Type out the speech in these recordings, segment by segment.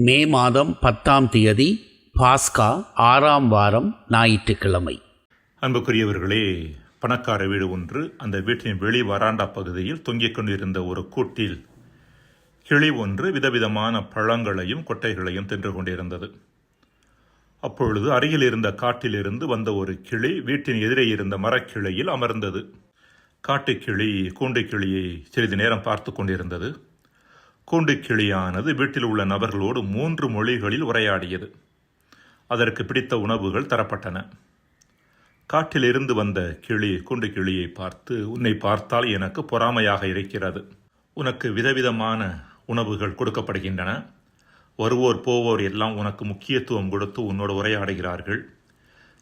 மே மாதம் 10ஆம் தேதி பாஸ்கா 6ஆம் வாரம் ஞாயிற்றுக்கிழமை. அன்புக்குரியவர்களே, பணக்கார வீடு ஒன்று, அந்த வீட்டின் வெளி வராண்டா பகுதியில் தொங்கிக் கொண்டிருந்த ஒரு கூட்டில் கிளி ஒன்று விதவிதமான பழங்களையும் கொட்டைகளையும் தின்று கொண்டிருந்தது. அப்பொழுது அருகில் இருந்த காட்டிலிருந்து வந்த ஒரு கிளி வீட்டின் எதிரே இருந்த மரக்கிளையில் அமர்ந்தது. காட்டுக்கிளி கூண்டுக்கிளியை சிறிது நேரம் பார்த்து கொண்டிருந்தது. கூண்டுக்கிளியானது வீட்டில் உள்ள நபர்களோடு 3 மொழிகளில் உரையாடியது. அதற்கு பிடித்த உணவுகள் தரப்பட்டன. காட்டிலிருந்து வந்த கிளி கூண்டுக்கிளியை பார்த்து, உன்னை பார்த்தால் எனக்கு பொறாமையாக இருக்கிறது. உனக்கு விதவிதமான உணவுகள் கொடுக்கப்படுகின்றன. வருவோர் போவோர் எல்லாம் உனக்கு முக்கியத்துவம் கொடுத்து உன்னோடு உரையாடுகிறார்கள்.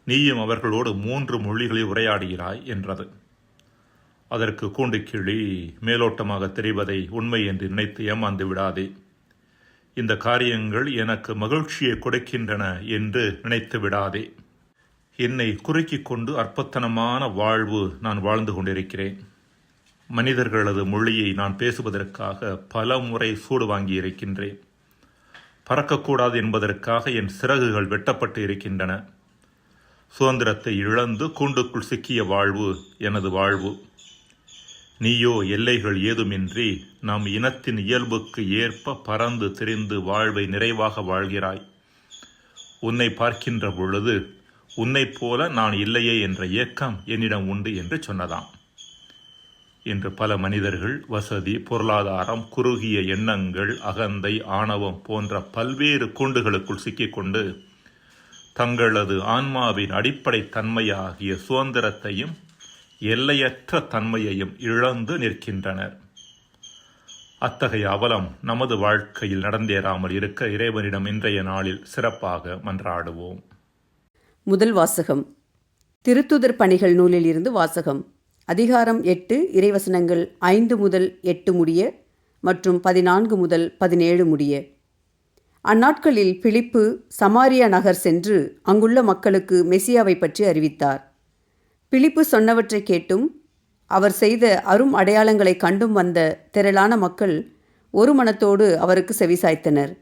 நீயும் அவர்களோடு 3 மொழிகளில் உரையாடுகிறாய் என்றது. அதற்கு கூண்டுக்கிளி, மேலோட்டமாக தெரிவதை உண்மை என்று நினைத்து ஏமாந்து விடாதே. இந்த காரியங்கள் எனக்கு மகிழ்ச்சியை கொடுக்கின்றன என்று நினைத்து விடாதே. என்னை குறுக்கிக் கொண்டு அற்பத்தனமான வாழ்வு நான் வாழ்ந்து கொண்டிருக்கிறேன். மனிதர்களது மொழியை நான் பேசுவதற்காக பல முறை சூடு வாங்கி இருக்கின்றேன். பறக்கக்கூடாது என்பதற்காக என் சிறகுகள் வெட்டப்பட்டு இருக்கின்றன. சுதந்திரத்தை இழந்து கூண்டுக்குள் சிக்கிய வாழ்வு எனது வாழ்வு. நீயோ எல்லைகள் ஏதுமின்றி நம் இனத்தின் இயல்புக்கு ஏற்ப பறந்து திரிந்து வாழ்வை நிறைவாக வாழ்கிறாய். உன்னை பார்க்கின்ற பொழுது உன்னைப் போல நான் இல்லையே என்ற ஏக்கம் என்னிடம் உண்டு என்று சொன்னதாம். இன்று பல மனிதர்கள் வசதி, பொருளாதாரம், குறுகிய எண்ணங்கள், அகந்தை, ஆணவம் போன்ற பல்வேறு கூண்டுகளுக்குள் சிக்கிக்கொண்டு தங்களது ஆன்மாவின் அடிப்படை தன்மையாகிய சுதந்திரத்தையும் எல்லையற்ற தன்மையையும் இழந்து நிற்கின்றனர். அத்தகைய அவலம் நமது வாழ்க்கையில் நடந்தேறாமல் இருக்க இறைவனிடம் இன்றைய நாளில் சிறப்பாக மன்றாடுவோம். முதல் வாசகம் திருத்துதர் பணிகள் நூலில் இருந்து வாசகம். அதிகாரம் 8, இறைவசனங்கள் 5 முதல் 8 முடிய மற்றும் 14 முதல் 17 முடிய. அந்நாட்களில் பிலிப்பு சமாரியா நகர் சென்று அங்குள்ள மக்களுக்கு மெசியாவை பற்றி அறிவித்தார். பிலிப்பு சொன்னவற்றை கேட்டும் அவர் செய்த அரும் அடையாளங்களை கண்டும் வந்த திரளான மக்கள் ஒரு மனத்தோடு அவருக்கு செவிசாய்த்தனர்.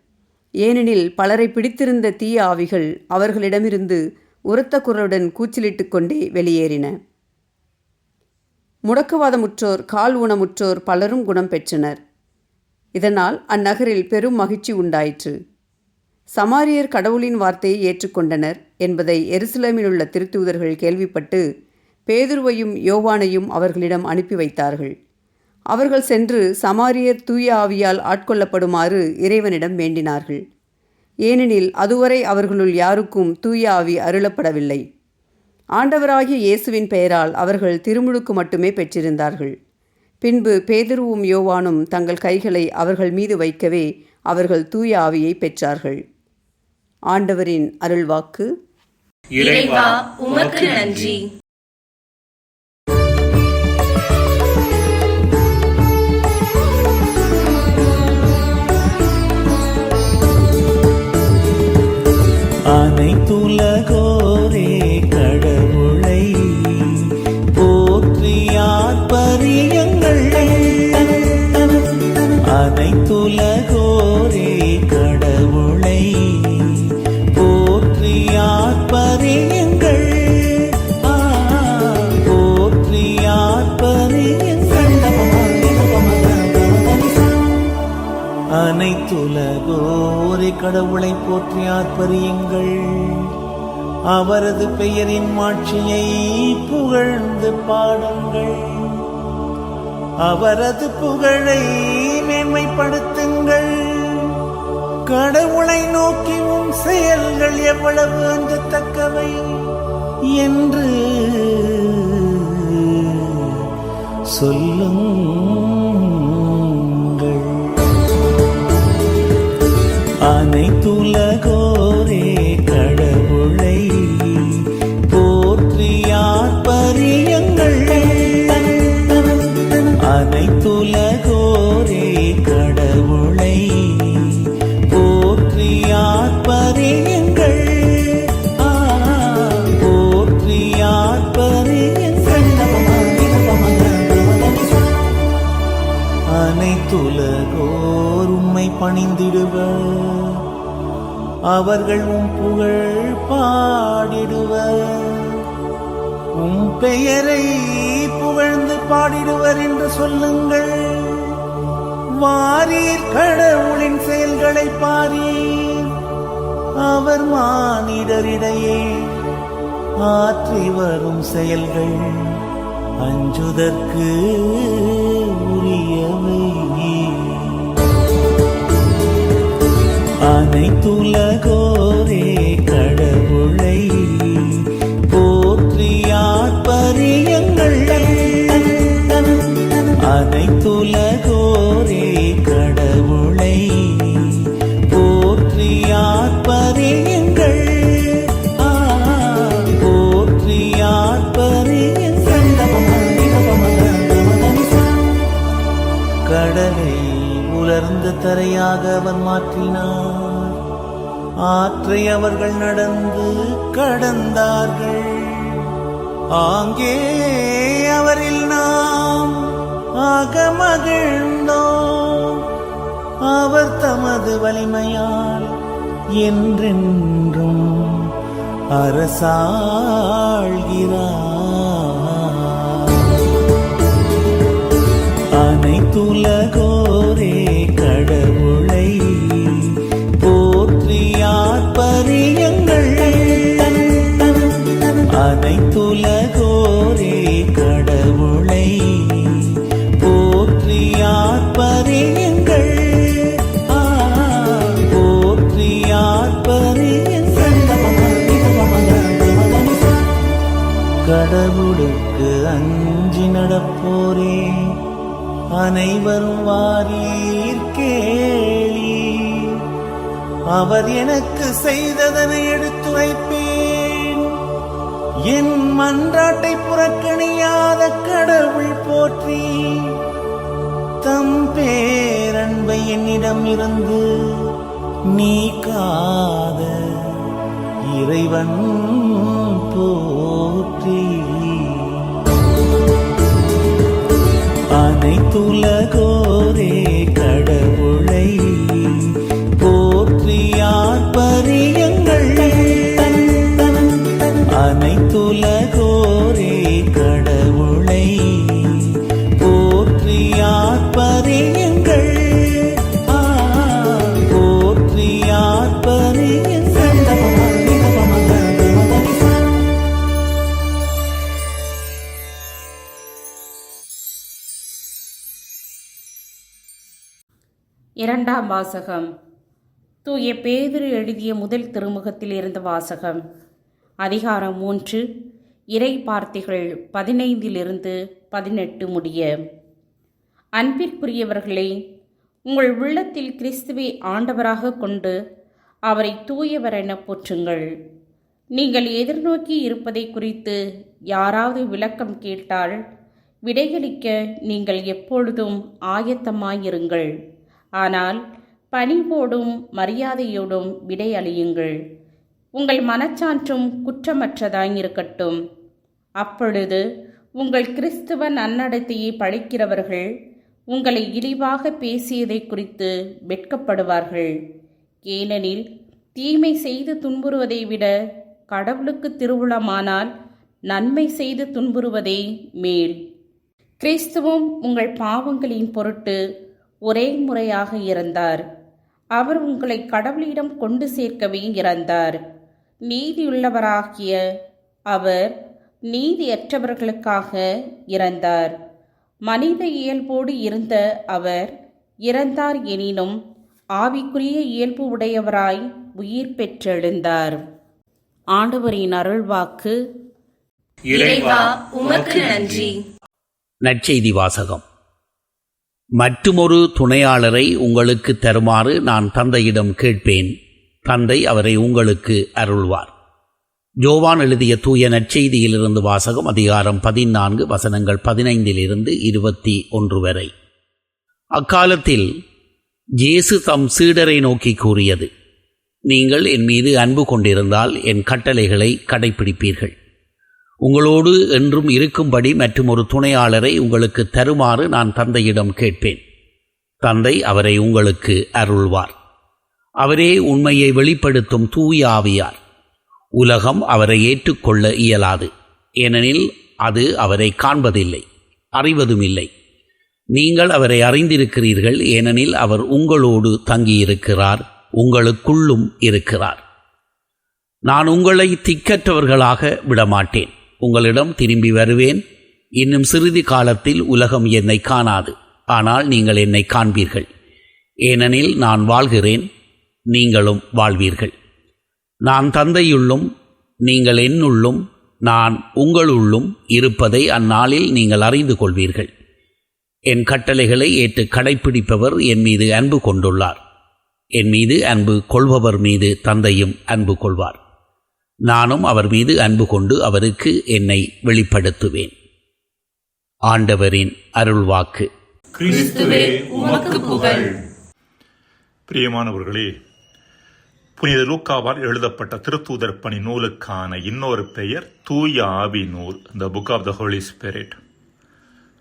ஏனெனில் பலரை பிடித்திருந்த தீய ஆவிகள் அவர்களிடமிருந்து உரத்த குரலுடன் கூச்சலிட்டு கொண்டே வெளியேறின. முடக்குவாதமுற்றோர், கால் ஊனமுற்றோர் பலரும் குணம் பெற்றனர். இதனால் அந்நகரில் பெரும் மகிழ்ச்சி உண்டாயிற்று. சமாரியர் கடவுளின் வார்த்தையை ஏற்றுக்கொண்டனர் என்பதை எருசலேமில் உள்ள திருத்தூதர்கள் கேள்விப்பட்டு பேதுருவையும் யோவானையும் அவர்களிடம் அனுப்பி வைத்தார்கள். அவர்கள் சென்று சமாரியர் தூய ஆவியால் ஆட்கொள்ளப்படுமாறு இறைவனிடம் வேண்டினார்கள். ஏனெனில் அதுவரை அவர்களுள் யாருக்கும் தூய ஆவி அருளப்படவில்லை. ஆண்டவராகிய இயேசுவின் பெயரால் அவர்கள் திருமுழுக்கு மட்டுமே பெற்றிருந்தார்கள். பின்பு பேதுருவும் யோவானும் தங்கள் கைகளை அவர்கள் மீது வைக்கவே அவர்கள் தூய ஆவியை பெற்றார்கள். ஆண்டவரின் அருள்வாக்கு. இறைவா, உமக்கு நன்றி. அனைத்துலகோரே கடவுளை போற்றியார் பரியங்கள். அனைத்துலகோரே கடவுளை போற்றியார் பரியங்கள். போற்றியார் பரியங்கள். அனைத்துலகோரே கடவுளை போற்றி ஆர்ப்பரியுங்கள். அவரது பெயரின் மாட்சியை புகழ்ந்து பாடுங்கள். அவரது புகழை மேன்மைப்படுத்துங்கள். கடவுளை நோக்கி உம் செயல்கள் எவ்வளவு அஞ்சத்தக்கவை என்று சொல்லுங்கள். அனைத்துலகோரே கடவுளை போற்றியார் பரியங்கள். அனைத்துலகோரே கடவுளை போற்றியார் பரியங்கள். போற்றியார் பரியங்கள். அனைத்துலகோர் உம்மை பணிந்திடுவர். அவர்கள் உம் புகழ் பாடிடுவர். உம் பெயரை புகழ்ந்து பாடிடுவர் என்று சொல்லுங்கள். வாரீர் கடவுளின் செயல்களை பாரீர். அவர் மானிடரிடையே ஆற்றி வரும் செயல்கள் அஞ்சுதற்கு உரியவை. அனைத்துலகோரே கடவுளை போற்றி ஆர்ப்பரியுங்கள். அனைத்துலகோரே கடவுளை போற்றி ஆர்ப்பரியுங்கள். போற்றி ஆர்ப்பரியுங்கள். கடலை உலர்ந்த தரையாக அவர் மாற்றினார். ஆற்றை அவர்கள் நடந்து கடந்தார்கள். ஆங்கே அவரில் நாம் அகமகிழ்ந்தோம். அவர் தமது வலிமையால் என்றென்றும் அரசாள்கிறார். அனைத்துலகோரே கடவுளை போற்றி ஆர்ப்பரியுங்கள். அனைத்துலகோரே கடவுளை போற்றி ஆர்ப்பரியுங்கள். போற்றி ஆர்ப்பரியுங்கள். கடவுளுக்கு அஞ்சி நடப்போரே அனைவரும் வாரீர் கேளீர். அவர் எனக்கு செய்ததனை எடுத்துரைப்பேன். என் மன்றாட்டை புறக்கணியாத கடவுள் போற்றி. தம் பேரன்பை என்னிடம் இருந்து நீக்காத இறைவன் போற்றி. அனைத்துலகோரே கடவுளை போற்றி ஆர்ப்பரியுங்கள். அனைத்துலகோரே கடவுளை போற்றி ஆர்ப்பரியுங்கள். போற்றி ஆர்ப்பரியுங்கள். இரண்டாம் வாசகம். தூய பேதுரு எழுதிய முதல் திருமுகத்தில் இருந்த வாசகம். அதிகாரம் 3, இறை வார்த்தைகள் 15-18 முடிய. அன்பிற்குரியவர்களே, உங்கள் உள்ளத்தில் கிறிஸ்துவை ஆண்டவராக கொண்டு அவரை தூயவர் என போற்றுங்கள். நீங்கள் எதிர்நோக்கி இருப்பதை குறித்து யாராவது விளக்கம் கேட்டால் விடையளிக்க நீங்கள் எப்பொழுதும் ஆயத்தமாயிருங்கள். ஆனால் பணிவோடும் மரியாதையோடும் விடையளியுங்கள். உங்கள் மனச்சான்றும் குற்றமற்றதாயிருக்கட்டும். அப்பொழுது உங்கள் கிறிஸ்துவ நன்னடத்தையை பழிக்கிறவர்கள் உங்களை இழிவாக பேசியதை குறித்து வெட்கப்படுவார்கள். ஏனெனில் தீமை செய்து துன்புறுவதை விட கடவுளுக்கு திருவுளமானால் நன்மை செய்து துன்புறுவதே மேல். கிறிஸ்துவும் உங்கள் பாவங்களின் பொருட்டு ஒரே முறையாக இறந்தார். அவர் உங்களை கடவுளிடம் கொண்டு சேர்க்கவே இறந்தார். நீதியுள்ளவராகிய அவர் நீதியற்றவர்களுக்காக இறந்தார். மனித இயல்போடு இருந்த அவர் இறந்தார் எனினும் ஆவிக்குரிய இயல்பு உடையவராய் உயிர் பெற்றெழுந்தார். ஆண்டவரின் அருள்வாக்கு. இறைவா உமக்கு நன்றி. நற்செய்தி வாசகம். மற்றுமொரு துணையாளரை உங்களுக்கு தருமாறு நான் தந்தையிடம் கேட்பேன். தந்தை அவரை உங்களுக்கு அருள்வார். யோவான் எழுதிய தூய நற்செய்தியிலிருந்து வாசகம். அதிகாரம் 14 வசனங்கள் 15-21 வரை. அக்காலத்தில் இயேசு தம் சீடரை நோக்கி கூறியது: நீங்கள் என் மீது அன்பு கொண்டிருந்தால் என் கட்டளைகளை கடைப்பிடிப்பீர்கள். உங்களோடு என்றும் இருக்கும்படி மற்றும் ஒரு துணையாளரை உங்களுக்கு தருமாறு நான் தந்தையிடம் கேட்பேன். தந்தை அவரை உங்களுக்கு அருள்வார். அவரே உண்மையை வெளிப்படுத்தும் தூய ஆவியார். உலகம் அவரை ஏற்றுக்கொள்ள இயலாது, ஏனெனில் அது அவரை காண்பதில்லை, அறிவதும் இல்லை. நீங்கள் அவரை அறிந்திருக்கிறீர்கள், ஏனெனில் அவர் உங்களோடு தங்கியிருக்கிறார், உங்களுக்குள்ளும் இருக்கிறார். நான் உங்களை திக்கற்றவர்களாக விடமாட்டேன், உங்களிடம் திரும்பி வருவேன். இன்னும் சிறிது காலத்தில் உலகம் என்னை காணாது, ஆனால் நீங்கள் என்னை காண்பீர்கள். ஏனெனில் நான் வாழ்கிறேன், நீங்களும் வாழ்வீர்கள். நான் தந்தையுள்ளும் நீங்கள் என்னுள்ளும் நான் உங்களுள்ளும் இருப்பதை அந்நாளில் நீங்கள் அறிந்து கொள்வீர்கள். என் கட்டளைகளை ஏற்று கடைப்பிடிப்பவர் என் மீது அன்பு கொண்டுள்ளார். என் மீது அன்பு கொள்பவர் மீது தந்தையும் அன்பு கொள்வார். நானும் அவர் மீது அன்பு கொண்டு அவருக்கு என்னை வெளிப்படுத்துவேன். ஆண்டவரின் அருள்வாக்கு. கிறிஸ்துவே உமக்கு புகழ். பிரியமானவர்களே, புனித லூக்காவால் எழுதப்பட்ட திருத்தூதர் பணி நூலுக்கான இன்னொரு பெயர் தூய ஆவி நூல், the book of the holy spirit.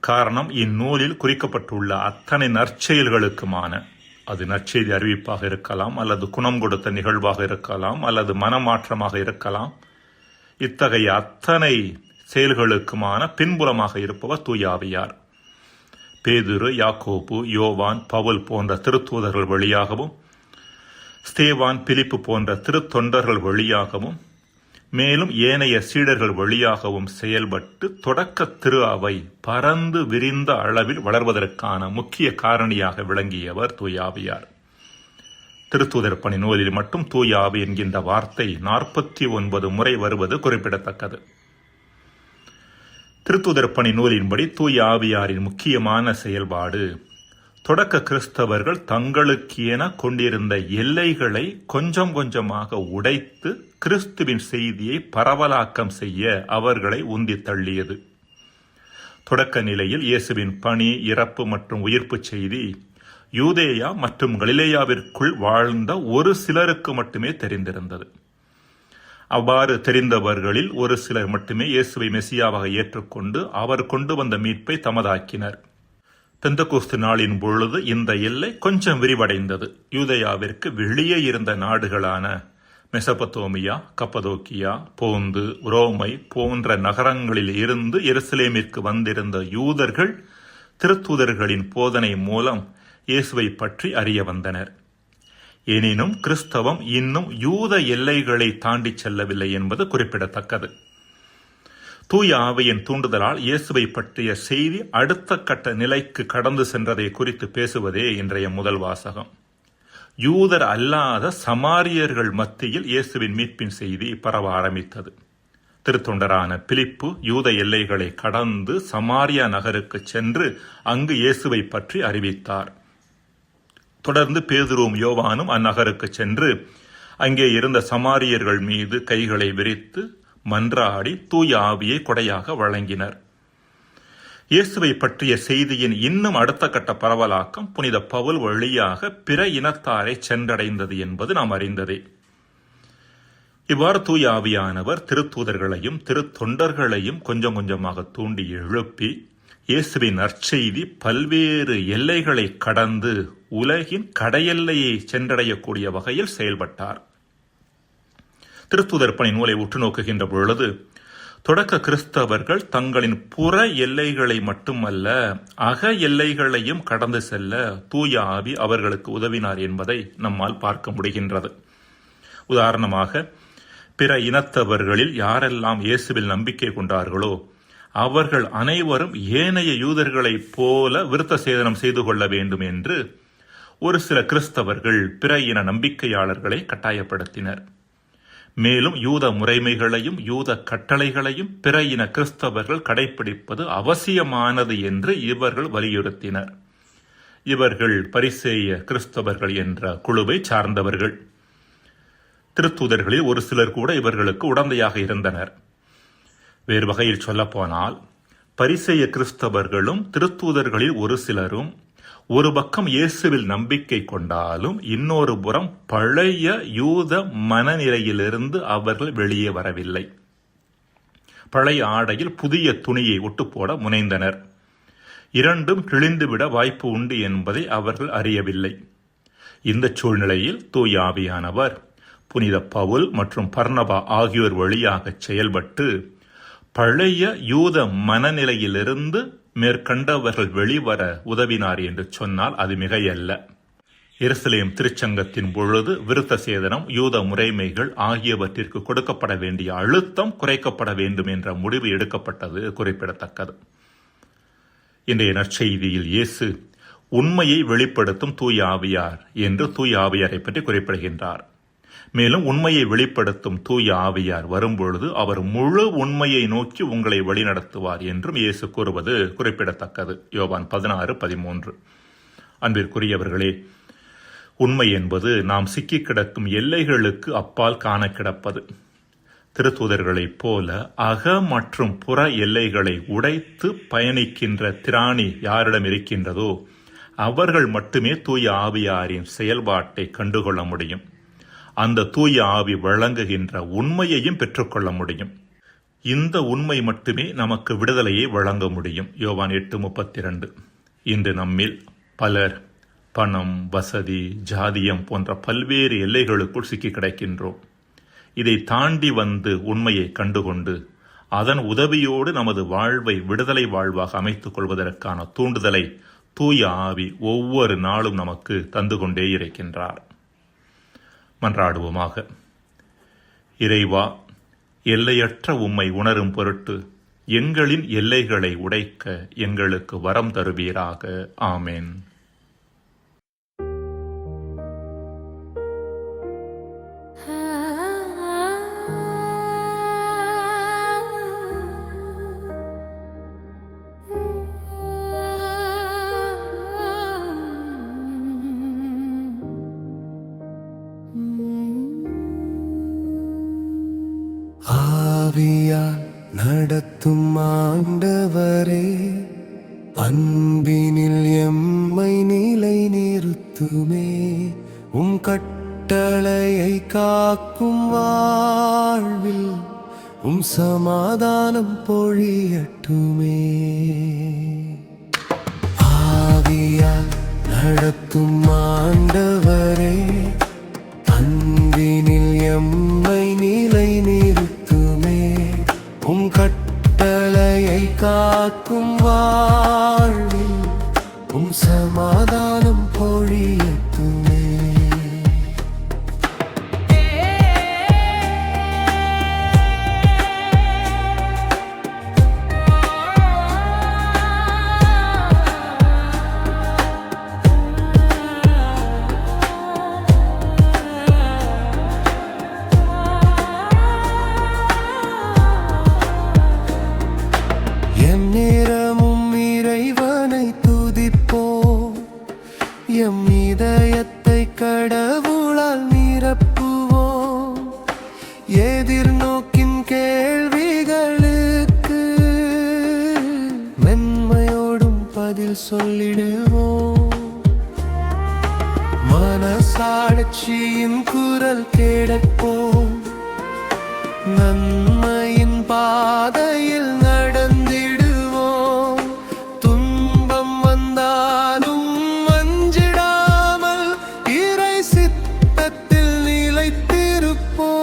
காரணம், இந்நூலில் குறிக்கப்பட்டுள்ள அத்தனை நற்செயல்களுக்குமான, அது நற்செய்தி அறிவிப்பாக இருக்கலாம், அல்லது குணம் கொடுத்த நிகழ்வாக இருக்கலாம், அல்லது மனமாற்றமாக இருக்கலாம், இத்தகைய அத்தனை செயல்களுக்குமான பின்புலமாக இருப்பவர் தூய ஆவியார். பேதுரு, யாக்கோபு, யோவான், பவுல் போன்ற திருத்தூதர்கள் வழியாகவும், ஸ்தேவான், பிலிப்பு போன்ற திருத்தொண்டர்கள் வழியாகவும், மேலும் ஏனைய சீடர்கள் வழியாகவும் செயல்பட்டு தொடக்க திரு அவை பரந்து விரிந்த அளவில் வளர்வதற்கான முக்கிய காரணியாக விளங்கியவர் தூய ஆவியார். திருத்தூதர் பணி நூலில் மட்டும் தூய ஆவி என்கின்ற வார்த்தை 49 முறை வருவது குறிப்பிடத்தக்கது. திருத்தூதர் பணி நூலின்படி தூய ஆவியாரின் முக்கியமான செயல்பாடு, தொடக்க கிறிஸ்தவர்கள் தங்களுக்கு என கொண்டிருந்த எல்லைகளை கொஞ்சம் கொஞ்சமாக உடைத்து கிறிஸ்துவின் செய்தியை பரவலாக்கம் செய்ய அவர்களை உந்தி தள்ளியது. தொடக்க நிலையில் இயேசுவின் பணி, இறப்பு மற்றும் உயிர்ப்பு செய்தி யூதேயா மற்றும் கலிலேயாவிற்குள் வாழ்ந்த ஒரு சிலருக்கு மட்டுமே தெரிந்திருந்தது. அவ்வாறு தெரிந்தவர்களில் ஒரு சிலர் மட்டுமே இயேசுவை மெசியாவாக ஏற்றுக்கொண்டு அவர் கொண்டு வந்த மீட்பை தமதாக்கினர். பெந்தகோஸ்து நாளின் பொழுது இந்த எல்லை கொஞ்சம் விரிவடைந்தது. யூதேயாவிற்கு வெளியே இருந்த நாடுகளான மெசபத்தோமியா, கப்பதோக்கியா, போந்து, ரோமை போன்ற நகரங்களில் இருந்து எருசலேமிற்கு வந்திருந்த யூதர்கள் திருத்தூதர்களின் போதனை மூலம் இயேசுவை பற்றி அறிய வந்தனர். எனினும் கிறிஸ்தவம் இன்னும் யூத எல்லைகளை தாண்டி செல்லவில்லை என்பது குறிப்பிடத்தக்கது. தூய ஆவியின் தூண்டுதலால் இயேசுவை பற்றிய செய்தி அடுத்த கட்ட நிலைக்கு கடந்து சென்றதை குறித்து பேசுவதே இன்றைய முதல் வாசகம். யூதர் அல்லாத சமாரியர்கள் மத்தியில் இயேசுவின் மீட்பின் செய்தி பரவ ஆரம்பித்தது. திருத்தொண்டரான பிலிப்பு யூத எல்லைகளை கடந்து சமாரியா நகருக்கு சென்று அங்கு இயேசுவை பற்றி அறிவித்தார். தொடர்ந்து பேதுருவும் யோவானும் அந்நகருக்கு சென்று அங்கே இருந்த சமாரியர்கள் மீது கைகளை விரித்து மன்றாடி தூய ஆவியை கொடையாக வழங்கினர். இயேசுவை பற்றிய செய்தியின் இன்னும் அடுத்த கட்ட பரவலாக்கம் புனித பவுல் வழியாக பிற இனத்தாரை சென்றடைந்தது என்பது நாம் அறிந்ததே. இவ்வாறு தூய ஆவியானவர் திருத்தூதர்களையும் திருத்தொண்டர்களையும் கொஞ்சம் கொஞ்சமாக தூண்டி எழுப்பி இயேசுவின் நற்செய்தி பல்வேறு எல்லைகளை கடந்து உலகின் கடையெல்லையை சென்றடையக்கூடிய வகையில் செயல்பட்டார். திருத்தூதர் பணி நூலை உற்று நோக்குகின்ற பொழுது தொடக்க கிறிஸ்தவர்கள் தங்களின் புற எல்லைகளை மட்டுமல்ல அக எல்லைகளையும் கடந்து செல்ல தூய ஆவி அவர்களுக்கு உதவினார் என்பதை நம்மால் பார்க்க முடிகின்றது. உதாரணமாக, பிற இனத்தவர்களில் யாரெல்லாம் இயேசுவில் நம்பிக்கை கொண்டார்களோ அவர்கள் அனைவரும் ஏனைய யூதர்களைப் போல விருத்த சேதனம் செய்து கொள்ள வேண்டும் என்று ஒரு சில கிறிஸ்தவர்கள் பிற இன நம்பிக்கையாளர்களை கட்டாயப்படுத்தினர். மேலும் யூத முறைமைகளையும் யூத கட்டளைகளையும் பிற இன கிறிஸ்தவர்கள் கடைபிடிப்பது அவசியமானது என்று இவர்கள் வலியுறுத்தினர். இவர்கள் பரிசேய கிறிஸ்தவர்கள் என்ற குழுவை சார்ந்தவர்கள். திருத்தூதர்களில் ஒரு சிலர் கூட இவர்களுக்கு உடந்தையாக இருந்தனர். வேறு வகையில் சொல்லப்போனால், பரிசேய கிறிஸ்தவர்களும் திருத்தூதர்களில் ஒரு சிலரும் ஒரு பக்கம் இயேசுவில் நம்பிக்கை கொண்டாலும் இன்னொரு புறம் பழைய யூத மனநிலையிலிருந்து அவர்கள் வெளியே வரவில்லை. பழைய ஆடையில் புதிய துணியை ஒட்டுப்போட முனைந்தனர். இரண்டும் கிழிந்துவிட வாய்ப்பு உண்டு என்பதை அவர்கள் அறியவில்லை. இந்த சூழ்நிலையில் தூய ஆவியானவர் புனித பவுல் மற்றும் பர்னபா ஆகியோர் வழியாக செயல்பட்டு பழைய யூத மனநிலையிலிருந்து மேற்கண்டவர்கள் வெளிவர உதவினார் என்று சொன்னால் அது மிகையல்ல. எருசலேம் திருச்சங்கத்தின் பொழுது விருத்த சேதனம், யூத முறைமைகள் ஆகியவற்றிற்கு கொடுக்கப்பட வேண்டிய அழுத்தம் குறைக்கப்பட வேண்டும் என்ற முடிவு எடுக்கப்பட்டது குறிப்பிடத்தக்கது. இன்றைய நற்செய்தியில் இயேசு உண்மையை வெளிப்படுத்தும் தூய ஆவியார் என்று தூய ஆவியாரை பற்றி குறிப்பிடுகின்றார். மேலும் உண்மையை வெளிப்படுத்தும் தூய ஆவியார் வரும்பொழுது அவர் முழு உண்மையை நோக்கி உங்களை வழிநடத்துவார் என்றும் இயேசு கூறுவது குறிப்பிடத்தக்கது. யோவான் 16:13. அன்பிற்குரியவர்களே, உண்மை என்பது நாம் சிக்கி கிடக்கும் எல்லைகளுக்கு அப்பால் காண கிடப்பது. திருத்தூதர்களைப் போல அக மற்றும் புற எல்லைகளை உடைத்து பயணிக்கின்ற திராணி யாரிடம் இருக்கின்றதோ அவர்கள் மட்டுமே தூய ஆவியாரின் செயல்பாட்டை கண்டுகொள்ள முடியும். அந்த தூய ஆவி வழங்குகின்ற உண்மையையும் பெற்றுக்கொள்ள முடியும். இந்த உண்மை மட்டுமே நமக்கு விடுதலையை வழங்க முடியும். யோவான் 8:32. இன்று நம்மில் பலர் பணம், வசதி, ஜாதியம் போன்ற பல்வேறு எல்லைகளுக்குள் சிக்கி கிடக்கின்றோம். இதை தாண்டி வந்து உண்மையை கண்டுகொண்டு அதன் உதவியோடு நமது வாழ்வை விடுதலை வாழ்வாக அமைத்துக் கொள்வதற்கான தூண்டுதலை தூய ஆவி ஒவ்வொரு நாளும் நமக்கு தந்து கொண்டே இருக்கின்றார். மன்றாடுவோமாக. இறைவா, எல்லையற்ற உம்மை உணரும் பொருட்டு எங்களின் எல்லைகளை உடைக்க எங்களுக்கு வரம் தருவீராக. ஆமேன். ஆவியால் நடத்தும் ஆண்டவரே, அன்பினில் எம்மை நிலை நிறுத்துமே. உம் கட்டளையை காக்கும் வாழ்வில் உம் சமாதானம் பொழியட்டுமே. ஆவியால் நடத்தும் ஆண்டவரே, அன்பினில் எம்மை நிலை நிறுத்துமே. உம் கட்டளையை காக்கும் வாழ்வில் உம் சமாதானம் பொழியட்டுமே. எந்நேரமும் இறைவனை துதிப்போம், எம் இதயத்தை கடவுளால் நிரப்புவோம். எதிர்நோக்கின் கேள்விகளுக்கு மென்மையோடும் பதில் சொல்லிடுவோம். மனசாட்சியின் குரல் கேட்போம், நன்மையின் பாதையில் நடந்திடுவோம். துன்பம் வந்தாலும் அஞ்சிடாமல் இறை சித்தத்தில் நிலைத்திருப்போம்.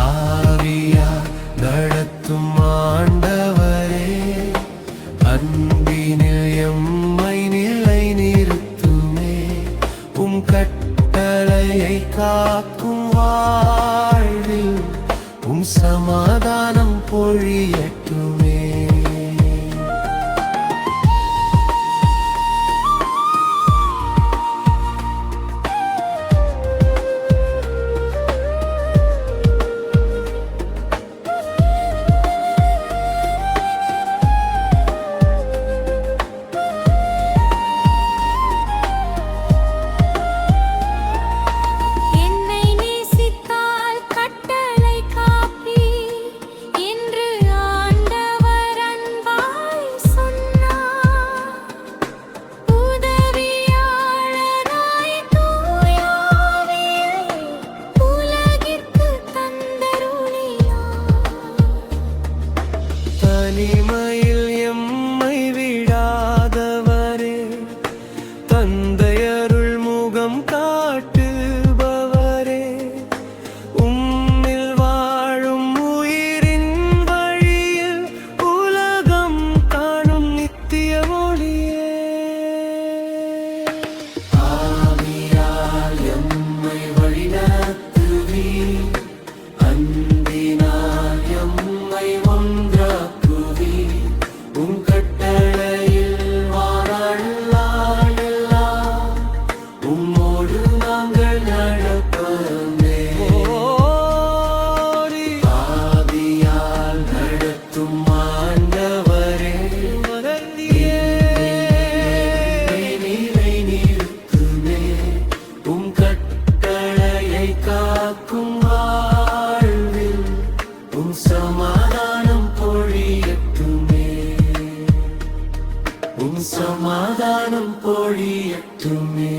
ஆவியார் நடத்தும் ஆண்டவரே, அன்பினில் எம்மை நிலை நிறுத்துமே. உம் கட்டளையை காக்கும் வாழ்வில் உம் சமாதானம் பொழியட்டுமே. என்னை நேசித்தால் கட்டளை காப்பீர் என்று ஆண்டவர் உம்மோடு நாங்கள் நடப்போமே. ஆவியால் நடத்தும் ஆண்டவரே, நீரை நிறுத்துமே. உம் கட்டளையை காக்கும் வாழ்வில் உம் சமாதானம் பொழியட்டுமே. உம் சமாதானம் பொழியட்டுமே.